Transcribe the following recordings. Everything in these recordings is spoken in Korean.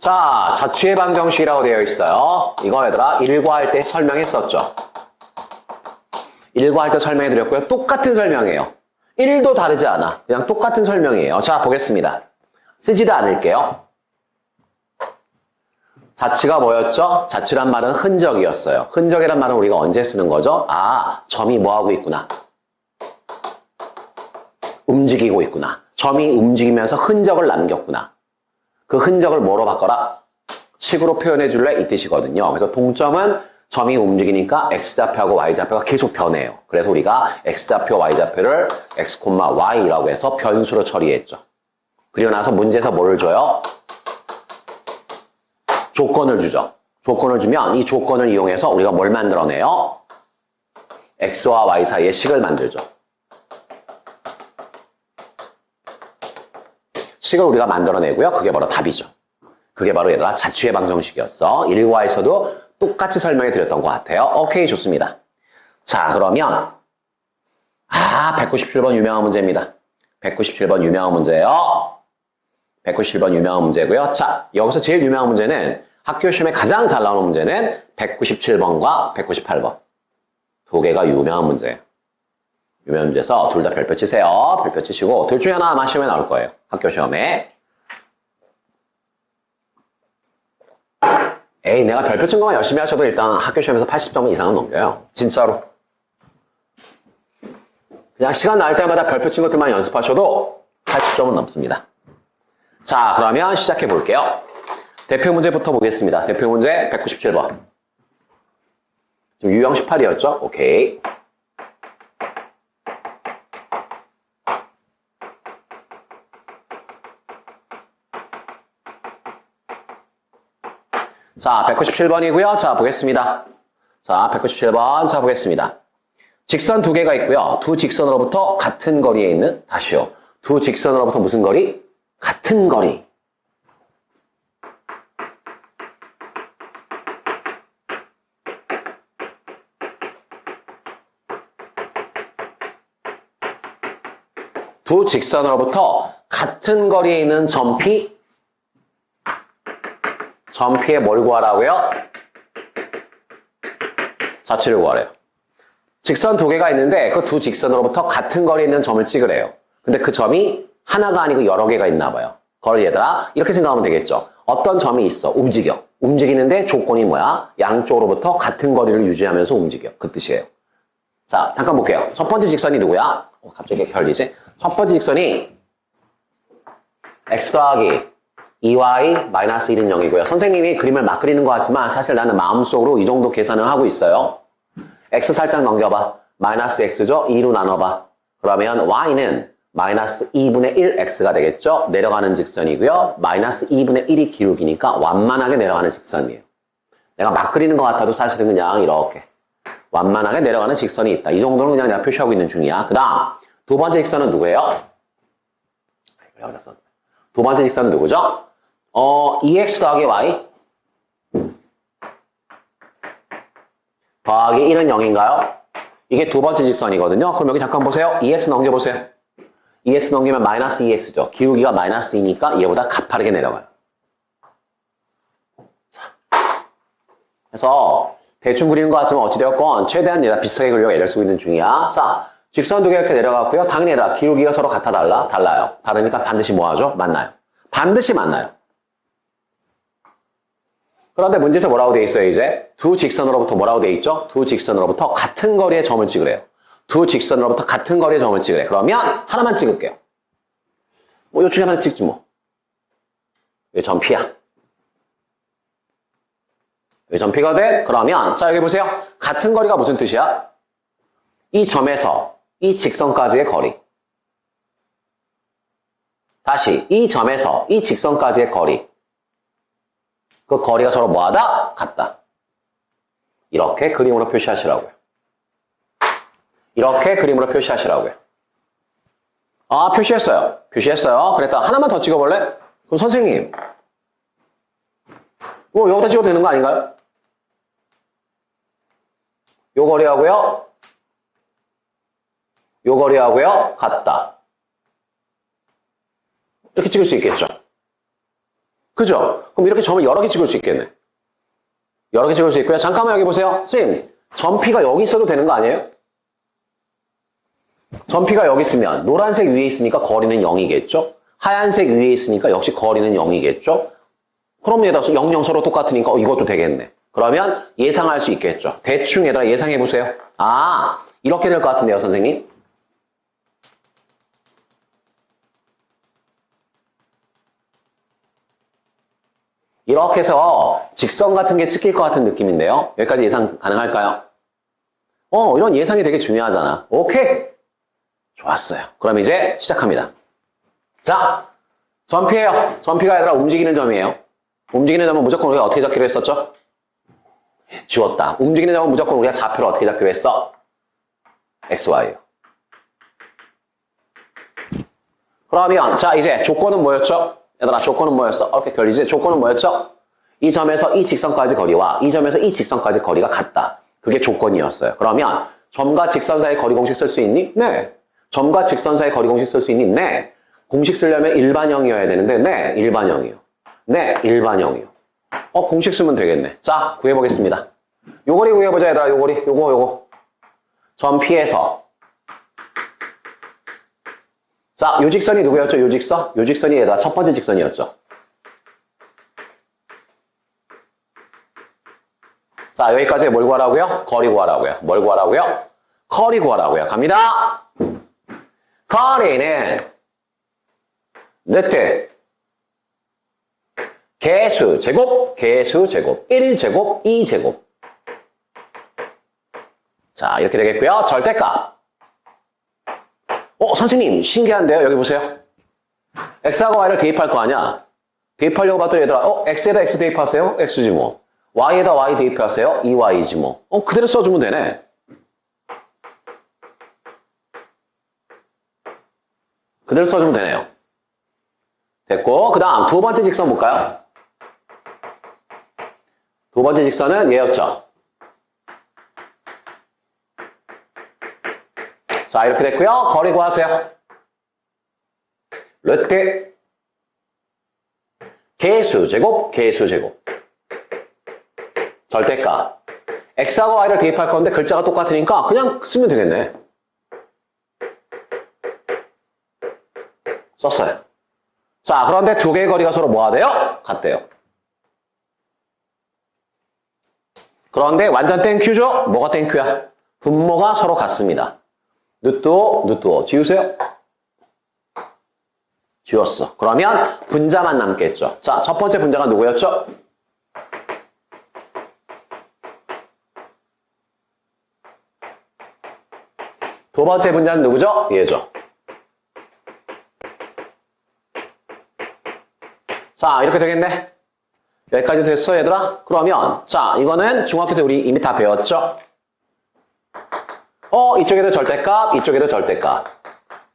자, 자취의 방정식이라고 되어 있어요. 이거 얘들아 일과할 때 설명했었죠. 일과할 때 설명해드렸고요. 똑같은 설명이에요. 1도 다르지 않아. 그냥 똑같은 설명이에요. 자, 보겠습니다. 쓰지도 않을게요. 자취가 뭐였죠? 자취란 말은 흔적이었어요. 흔적이란 말은 우리가 언제 쓰는 거죠? 아, 점이 뭐하고 있구나. 움직이고 있구나. 점이 움직이면서 흔적을 남겼구나. 그 흔적을 뭐로 바꿔라? 식으로 표현해 줄래? 이 뜻이거든요. 그래서 동점은 점이 움직이니까 x좌표하고 y좌표가 계속 변해요. 그래서 우리가 x좌표, y좌표를 x, y라고 해서 변수로 처리했죠. 그리고 나서 문제에서 뭐를 줘요? 조건을 주죠. 조건을 주면 이 조건을 이용해서 우리가 뭘 만들어내요? x와 y 사이의 식을 만들죠. 식을 우리가 만들어내고요. 그게 바로 답이죠. 그게 바로 얘들아 자취의 방정식이었어. 일과에서도 똑같이 설명해 드렸던 것 같아요. 오케이, 좋습니다. 자, 그러면 197번 유명한 문제입니다. 197번 유명한 문제예요. 197번 유명한 문제고요. 자, 여기서 제일 유명한 문제는 학교 시험에 가장 잘 나오는 문제는 197번과 198번. 두 개가 유명한 문제예요. 유명한 문제에서 둘 다 별표 치세요. 별표 치시고 둘 중에 하나 아마 시험에 나올 거예요. 학교 시험에. 에이, 내가 별표 친 것만 열심히 하셔도 일단 학교 시험에서 80점 이상은 넘겨요. 진짜로. 그냥 시간 날 때마다 별표 친 것들만 연습하셔도 80점은 넘습니다. 자, 그러면 시작해 볼게요. 대표 문제부터 보겠습니다. 대표 문제 197번. 지금 유형 18이었죠? 오케이. 자, 197번이고요. 자, 보겠습니다. 자, 197번. 자, 보겠습니다. 직선 두 개가 있고요. 두 직선으로부터 같은 거리에 있는, 다시요. 두 직선으로부터 무슨 거리? 같은 거리. 두 직선으로부터 같은 거리에 있는 점피, 점피의 뭘 구하라고요? 자취를 구하래요. 직선 두 개가 있는데 그 두 직선으로부터 같은 거리에 있는 점을 찍으래요. 근데 그 점이 하나가 아니고 여러 개가 있나 봐요. 그걸 얘들아 이렇게 생각하면 되겠죠. 어떤 점이 있어. 움직여. 움직이는데 조건이 뭐야? 양쪽으로부터 같은 거리를 유지하면서 움직여. 그 뜻이에요. 자, 잠깐 볼게요. 첫 번째 직선이 누구야? 갑자기 별리지? 첫 번째 직선이 x 더하기 2y 마이너스 1은 0이고요. 선생님이 그림을 막 그리는 것 같지만 사실 나는 마음속으로 이 정도 계산을 하고 있어요. x 살짝 넘겨봐. 마이너스 x죠? 2로 나눠봐. 그러면 y는 마이너스 2분의 1x가 되겠죠? 내려가는 직선이고요. 마이너스 2분의 1이 기울기니까 완만하게 내려가는 직선이에요. 내가 막 그리는 것 같아도 사실은 그냥 이렇게 완만하게 내려가는 직선이 있다. 이 정도는 그냥 내가 표시하고 있는 중이야. 그 다음 두 번째 직선은 누구예요? 두 번째 직선은 누구죠? 2x 더하기 y 더하기 1은 0인가요? 이게 두 번째 직선이거든요. 그럼 여기 잠깐 보세요. 2x 넘겨보세요. 2x 넘기면 마이너스 2x죠. 기울기가 마이너스 2니까 얘보다 가파르게 내려가요. 자, 그래서 대충 그리는 것 같지만 어찌되었건 최대한 얘가 비슷하게 그리려고 애를 쓰고 있는 중이야. 자, 직선 두 개 이렇게 내려갔고요. 당연히 얘들아 기울기가 서로 같아 달라요. 다르니까 반드시 뭐 하죠? 만나요. 반드시 만나요. 그런데 문제에서 뭐라고 돼 있어요, 이제? 두 직선으로부터 뭐라고 돼 있죠? 두 직선으로부터 같은 거리의 점을 찍으래요. 두 직선으로부터 같은 거리의 점을 찍으래. 그러면 하나만 찍을게요. 요 중에 하나 찍지 뭐. 이 점피야. 이 점피거든? 그러면 자, 여기 보세요. 같은 거리가 무슨 뜻이야? 이 점에서 이 직선까지의 거리. 다시 이 점에서 이 직선까지의 거리. 그 거리가 서로 뭐하다? 같다. 이렇게 그림으로 표시하시라고요. 이렇게 그림으로 표시하시라고요. 아, 표시했어요. 표시했어요. 그랬다. 하나만 더 찍어볼래? 그럼 선생님. 여기다 찍어도 되는 거 아닌가요? 요 거리하고요. 요 거리하고요. 같다. 이렇게 찍을 수 있겠죠. 그죠? 그럼 이렇게 점을 여러 개 찍을 수 있겠네. 여러 개 찍을 수 있고요. 잠깐만 여기 보세요. 선생님, 점 P가 여기 있어도 되는 거 아니에요? 점 P가 여기 있으면 노란색 위에 있으니까 거리는 0이겠죠? 하얀색 위에 있으니까 역시 거리는 0이겠죠? 그럼 얘들아 0, 0 서로 똑같으니까 이것도 되겠네. 그러면 예상할 수 있겠죠. 대충 얘들아 예상해 보세요. 아, 이렇게 될 것 같은데요, 선생님? 이렇게 해서 직선 같은 게 찍힐 것 같은 느낌인데요. 여기까지 예상 가능할까요? 이런 예상이 되게 중요하잖아. 오케이. 좋았어요. 그럼 이제 시작합니다. 자, 점피예요. 점피가 아니라 움직이는 점이에요. 움직이는 점은 무조건 우리가 어떻게 잡기로 했었죠? 지웠다. 움직이는 점은 무조건 우리가 좌표를 어떻게 잡기로 했어? XY요. 그러면 자 이제 조건은 뭐였죠? 얘들아 조건은 뭐였어? 이렇게 결이지. 조건은 뭐였죠? 이 점에서 이 직선까지 거리와 이 점에서 이 직선까지 거리가 같다. 그게 조건이었어요. 그러면 점과 직선 사이 거리 공식 쓸 수 있니? 네. 점과 직선 사이 거리 공식 쓸 수 있니? 네. 공식 쓰려면 일반형이어야 되는데 네. 일반형이요. 네. 일반형이요. 공식 쓰면 되겠네. 자, 구해보겠습니다. 요거리 구해보자, 얘들아. 요거리. 요거. 점 P에서. 자, 요 직선이 누구였죠? 요 직선? 요 직선이 얘들아 첫 번째 직선이었죠. 자, 여기까지 뭘 구하라고요? 거리 구하라고요. 뭘 구하라고요? 거리 구하라고요. 갑니다. 거리는 네트 개수 제곱 1제곱 2제곱. 자, 이렇게 되겠고요. 절대값. 선생님 신기한데요. 여기 보세요. x하고 y를 대입할 거 아니야. 대입하려고 봤더니 얘들아 x에다 x 대입하세요. x지 뭐. y에다 y 대입하세요. 2y지 뭐. 그대로 써주면 되네. 그대로 써주면 되네요. 됐고 그 다음 두 번째 직선 볼까요? 두 번째 직선은 얘였죠. 자, 이렇게 됐고요. 거리 구하세요. 루트 개수 제곱 절대값. x하고 y를 대입할 건데 글자가 똑같으니까 그냥 쓰면 되겠네. 썼어요. 자, 그런데 두 개의 거리가 서로 뭐가 돼요? 같대요. 그런데 완전 땡큐죠? 뭐가 땡큐야? 분모가 서로 같습니다. 누뚜오 지우세요. 지웠어. 그러면 분자만 남겠죠. 자, 첫 번째 분자가 누구였죠? 두 번째 분자는 누구죠? 얘죠. 자, 이렇게 되겠네. 여기까지 됐어, 얘들아? 그러면 자, 이거는 중학교 때 우리 이미 다 배웠죠? 이쪽에도 절대값, 이쪽에도 절대값.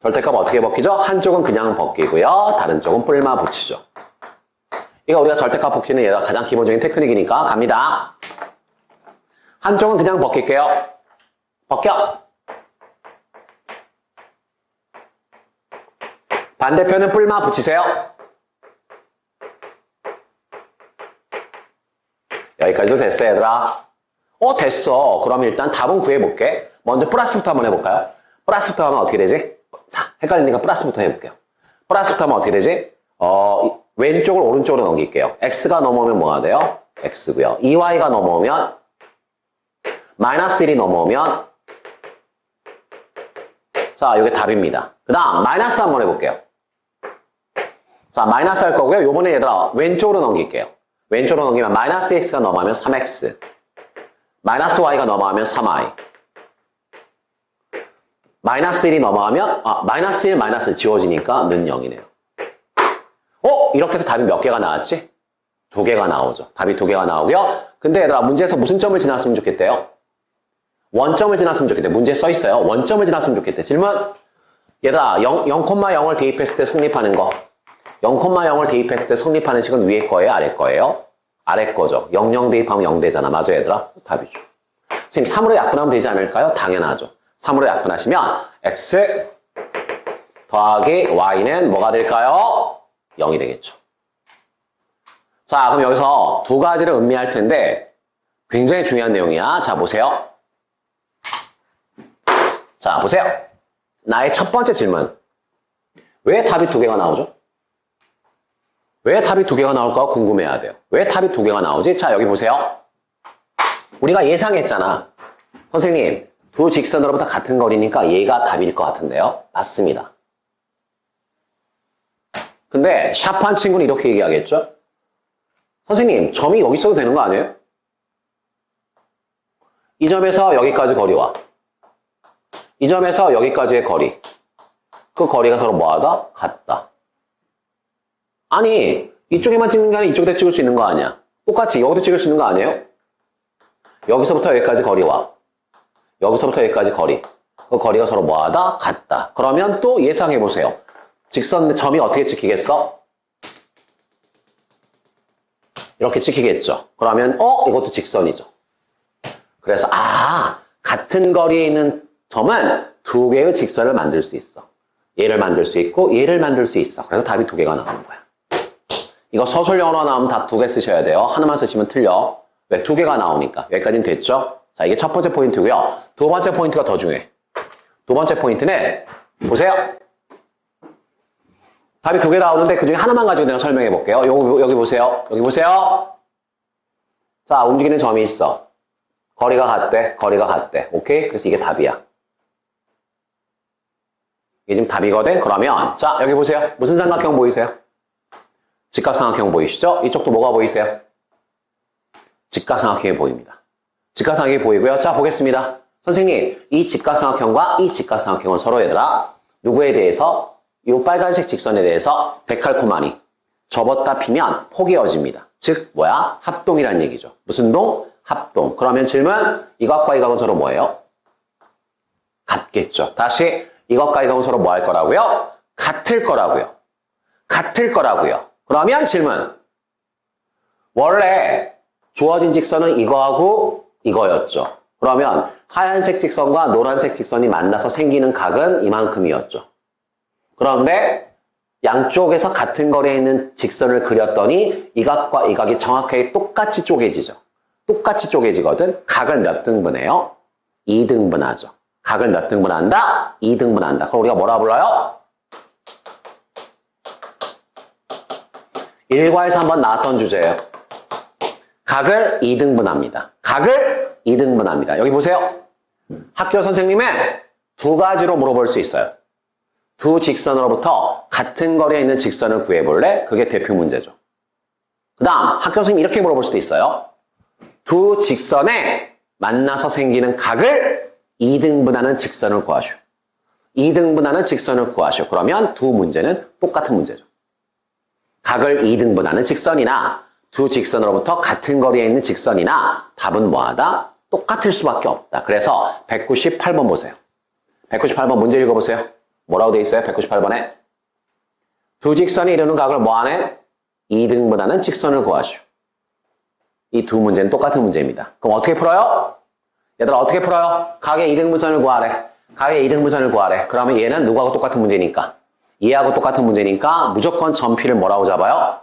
절대값 어떻게 벗기죠? 한쪽은 그냥 벗기고요. 다른 쪽은 뿔마 붙이죠. 이거 우리가 절대값 벗기는 얘가 가장 기본적인 테크닉이니까 갑니다. 한쪽은 그냥 벗길게요. 벗겨. 반대편은 뿔마 붙이세요. 여기까지도 됐어, 얘들아. 됐어. 그럼 일단 답은 구해볼게. 먼저 플러스부터 한번 해볼까요? 플러스부터 하면 어떻게 되지? 자, 헷갈리니까 플러스부터 해볼게요. 플러스부터 하면 어떻게 되지? 왼쪽을 오른쪽으로 넘길게요. x가 넘어오면 뭐가 돼요? x고요. 2y가 넘어오면 마이너스 1이 넘어오면 자, 이게 답입니다. 그 다음 마이너스 한번 해볼게요. 자, 마이너스 할 거고요. 요번에 얘들아 왼쪽으로 넘길게요. 왼쪽으로 넘기면 마이너스 x가 넘어가면 3x, 마이너스 y가 넘어가면 3y, 마이너스 1이 넘어가면 마이너스 1, 마이너스 지워지니까 는 0이네요. 이렇게 해서 답이 몇 개가 나왔지? 2개가 나오죠. 답이 2개가 나오고요. 근데 얘들아 문제에서 무슨 점을 지났으면 좋겠대요? 원점을 지났으면 좋겠대. 문제에 써 있어요. 원점을 지났으면 좋겠대. 질문. 얘들아 0,0을 대입했을 때 성립하는 거. 0,0을 대입했을 때 성립하는 식은 위에 거예요? 아래 거예요? 아래 거죠. 00 대입하면 0 되잖아. 맞아요, 얘들아? 답이죠. 선생님, 3으로 약분하면 되지 않을까요? 당연하죠. 3으로 약분하시면 x 더하기 y는 뭐가 될까요? 0이 되겠죠. 자, 그럼 여기서 두 가지를 음미할 텐데 굉장히 중요한 내용이야. 자, 보세요. 자, 보세요. 나의 첫 번째 질문. 왜 답이 두 개가 나오죠? 왜 답이 두 개가 나올까 궁금해야 돼요. 왜 답이 두 개가 나오지? 자, 여기 보세요. 우리가 예상했잖아. 선생님, 두 직선으로부터 같은 거리니까 얘가 답일 것 같은데요. 맞습니다. 근데 샤프한 친구는 이렇게 얘기하겠죠? 선생님, 점이 여기 있어도 되는 거 아니에요? 이 점에서 여기까지 거리와 이 점에서 여기까지의 거리, 그 거리가 서로 뭐하다? 같다. 아니, 이쪽에만 찍는 게 아니라 이쪽에도 찍을 수 있는 거 아니야? 똑같이 여기도 찍을 수 있는 거 아니에요? 여기서부터 여기까지 거리와 여기서부터 여기까지 거리, 그 거리가 서로 뭐하다? 같다. 그러면 또 예상해 보세요. 직선 점이 어떻게 찍히겠어? 이렇게 찍히겠죠. 그러면 이것도 직선이죠. 그래서 같은 거리에 있는 점은 두 개의 직선을 만들 수 있어. 얘를 만들 수 있고 얘를 만들 수 있어. 그래서 답이 두 개가 나오는 거야. 이거 서술형으로 나오면 답 두 개 쓰셔야 돼요. 하나만 쓰시면 틀려. 왜? 두 개가 나오니까. 여기까지는 됐죠? 자, 이게 첫 번째 포인트고요. 두 번째 포인트가 더 중요해. 두 번째 포인트는 보세요. 답이 두 개 나오는데 그중에 하나만 가지고 내가 설명해 볼게요. 여기 보세요. 여기 보세요. 자, 움직이는 점이 있어. 거리가 같대. 거리가 같대. 오케이? 그래서 이게 답이야. 이게 지금 답이거든? 그러면 자, 여기 보세요. 무슨 삼각형 보이세요? 직각삼각형 보이시죠? 이쪽도 뭐가 보이세요? 직각삼각형이 보입니다. 직각삼각형이 보이고요. 자, 보겠습니다. 선생님, 이 직각삼각형과 이 직각삼각형은 서로 얘들아 누구에 대해서? 이 빨간색 직선에 대해서 데칼코마니 접었다 피면 포개어집니다. 즉 뭐야? 합동이라는 얘기죠. 무슨 동? 합동. 그러면 질문, 이것과 이것은 서로 뭐예요? 같겠죠. 다시 이것과 이것은 서로 뭐 할 거라고요? 같을 거라고요. 같을 거라고요. 그러면 질문, 원래 주어진 직선은 이거하고 이거였죠. 그러면 하얀색 직선과 노란색 직선이 만나서 생기는 각은 이만큼이었죠. 그런데 양쪽에서 같은 거리에 있는 직선을 그렸더니 이 각과 이 각이 정확하게 똑같이 쪼개지죠. 똑같이 쪼개지거든. 각을 몇 등분해요? 2등분하죠. 각을 몇 등분한다? 2등분한다. 그럼 우리가 뭐라 불러요? 1과에서 한번 나왔던 주제예요. 각을 2등분합니다. 각을 2등분합니다. 여기 보세요. 학교 선생님은 두 가지로 물어볼 수 있어요. 두 직선으로부터 같은 거리에 있는 직선을 구해볼래? 그게 대표 문제죠. 그 다음 학교 선생님이 이렇게 물어볼 수도 있어요. 두 직선에 만나서 생기는 각을 2등분하는 직선을 구하시오. 2등분하는 직선을 구하시오. 그러면 두 문제는 똑같은 문제죠. 각을 2등분하는 직선이나 두 직선으로부터 같은 거리에 있는 직선이나 답은 뭐하다? 똑같을 수밖에 없다. 그래서 198번 보세요. 198번 문제 읽어보세요. 뭐라고 돼 있어요? 198번에 두 직선이 이루는 각을 뭐하네? 2등분하는 직선을 구하시오. 이 두 문제는 똑같은 문제입니다. 그럼 어떻게 풀어요? 얘들아 어떻게 풀어요? 각의 2등분선을 구하래. 각의 2등분선을 구하래. 그러면 얘는 누구하고 똑같은 문제니까? 얘하고 똑같은 문제니까 무조건 점피를 뭐라고 잡아요?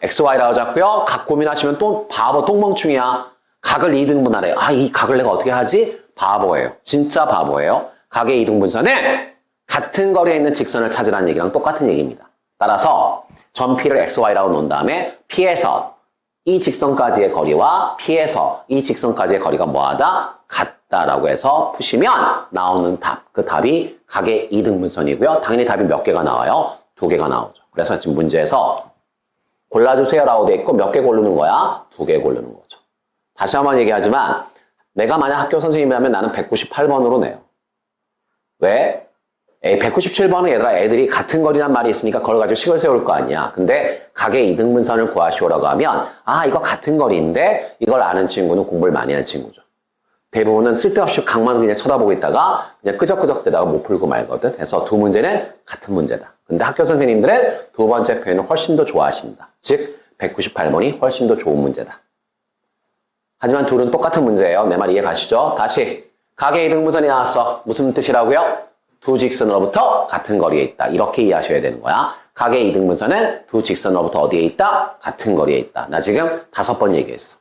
XY라고 잡고요. 각 고민하시면 또 바보 똥멍충이야. 각을 2등분하래. 이 각을 내가 어떻게 하지? 바보예요. 진짜 바보예요. 각의 2등분선은 같은 거리에 있는 직선을 찾으라는 얘기랑 똑같은 얘기입니다. 따라서 점P를 XY라고 놓은 다음에 P에서 이 직선까지의 거리와 P에서 이 직선까지의 거리가 뭐하다? 같다라고 해서 푸시면 나오는 답. 그 답이 각의 2등분선이고요. 당연히 답이 몇 개가 나와요? 두 개가 나오죠. 그래서 지금 문제에서 골라주세요라고 돼 있고 몇 개 고르는 거야? 두 개 고르는 거죠. 다시 한번 얘기하지만 내가 만약 학교 선생님이라면 나는 198번으로 내요. 왜? 197번은 얘들아 애들이 같은 거리란 말이 있으니까 그걸 가지고 식을 세울 거 아니야. 근데 각의 2등분선을 구하시오라고 하면 이거 같은 거리인데 이걸 아는 친구는 공부를 많이 하는 친구죠. 대부분은 쓸데없이 각만 그냥 쳐다보고 있다가 그냥 끄적끄적대다가 못 풀고 말거든. 그래서 두 문제는 같은 문제다. 근데 학교 선생님들은 두 번째 표현을 훨씬 더 좋아하신다. 즉 198번이 훨씬 더 좋은 문제다. 하지만 둘은 똑같은 문제예요. 내 말 이해 가시죠? 다시 각의 2등분선이 나왔어. 무슨 뜻이라고요? 두 직선으로부터 같은 거리에 있다. 이렇게 이해하셔야 되는 거야. 각의 이등분선은 두 직선으로부터 어디에 있다? 같은 거리에 있다. 나 지금 5번 얘기했어.